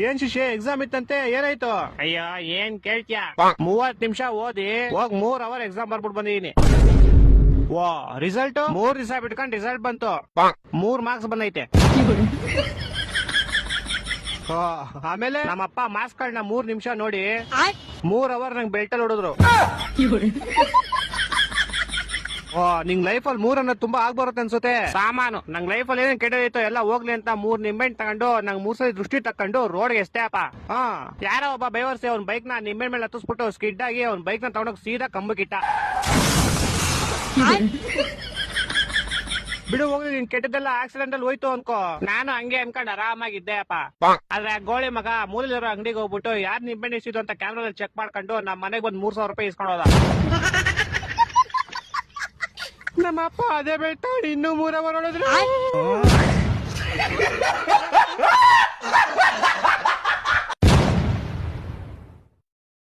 ಏನ್ ಶಿಷ್ಯ ಎಕ್ಸಾಮ್ ಇತ್ತಂತೆ ಏನಾಯ್ತು? ಅಯ್ಯೋ ಏನ್ ಕೇಳ್ತ್ಯಾ 30 ನಿಮಿಷ ಓದಿ ಹೋಗ್ 3 ಅವರ್ ಎಕ್ಸಾಮ್ ಬರ್ಬಿಟ್ಟು ಬಂದಿದೀನಿ. ವಾ ರಿಸಲ್ಟ್ 3 ದಿವಸ ಬಿಟ್ಕೊಂಡ್ ರಿಸಲ್ಟ್ ಬಂತು. 3 ಮಾರ್ಕ್ಸ್ ಬಂದೈತೆ. ಆಮೇಲೆ ನಮ್ಮಪ್ಪ ಮಾರ್ಕ್ಸ್ ಗಳನ್ನ 3 ನಿಮಿಷ ನೋಡಿ 3 ಅವರ್ ನಂಗೆ ಬೆಲ್ಟಲ್ಲಿ ಹೊಡೆದ್ರು. ನಿಂಗ್ ಲೈಫ್ ಅಲ್ಲಿ 3 ಅನ್ನೋದು ತುಂಬಾ ಆಗ್ಬರುತ್ತೆ ಅನ್ಸುತ್ತೆ. ಸಾಮಾನು ನಂಗ್ ಲೈಫ್ ಅಲ್ಲಿ ಏನೇನ್ ಕೆಟ್ಟೋಯ್ತು ಎಲ್ಲ ಹೋಗ್ಲಿ ಅಂತ 3 ನಿಂಬೆಹಣ್ಣು ತಗೊಂಡು ನಂಗ್ 3 ಸಲ ದೃಷ್ಟಿ ತಕೊಂಡು ರೋಡ್ಗೆ ಎಷ್ಟೇ ಅಪ್ಪ. ಯಾರೋ ಒಬ್ಬ ಬೈವರ್ಸಿ ಅವ್ನ ಬೈಕ್ ನ ನಿಂಬೆಹಣ್ಣು ಮೇಲೆ ಹತ್ತಿಸ್ಬಿಟ್ಟು ಸ್ಕಿಡ್ ಆಗಿ ಅವ್ನ ಬೈಕ್ ನ ತಗೊಂಡೋಗಿ ಸೀದಾ ಕಂಬಕ್ಕಿಟ್ಟ. ಬಿಡು ಹೋಗ್ಲಿ, ನಿನ್ ಕೆಟ್ಟದೆಲ್ಲ ಆಕ್ಸಿಡೆಂಟ್ ಅಲ್ಲಿ ಹೋಯ್ತು ಅನ್ಕೋ. ನಾನು ಹಂಗೆ ಅನ್ಕೊಂಡ್ ಆರಾಮಾಗಿದ್ದೆ ಅಪ್ಪ. ಆದ್ರೆ ಆ ಗೋಳಿ ಮಗ ಮೂಲಲಿರೋ ಅಂಗಡಿಗೆ ಹೋಗ್ಬಿಟ್ಟು ಯಾರ್ ನಿಂಬೆಹಣ್ಣು ಇಸಿದು ಅಂತ ಕ್ಯಾಮ್ರಾದಲ್ಲಿ ಚೆಕ್ ಮಾಡ್ಕೊಂಡು ನಮ್ಮ ಮನೆಗೆ ಬಂದ್ 3,000 ರೂಪಾಯಿ ಇಸ್ಕೊಂಡು ಹೋದ. ನಮ್ಮ ಅಪ್ಪ ಅದೇ ಬೆಳ್ತಾವ್ ಇನ್ನೂ 3 ಅವರ್ ಹೊಡೆದ್ರು.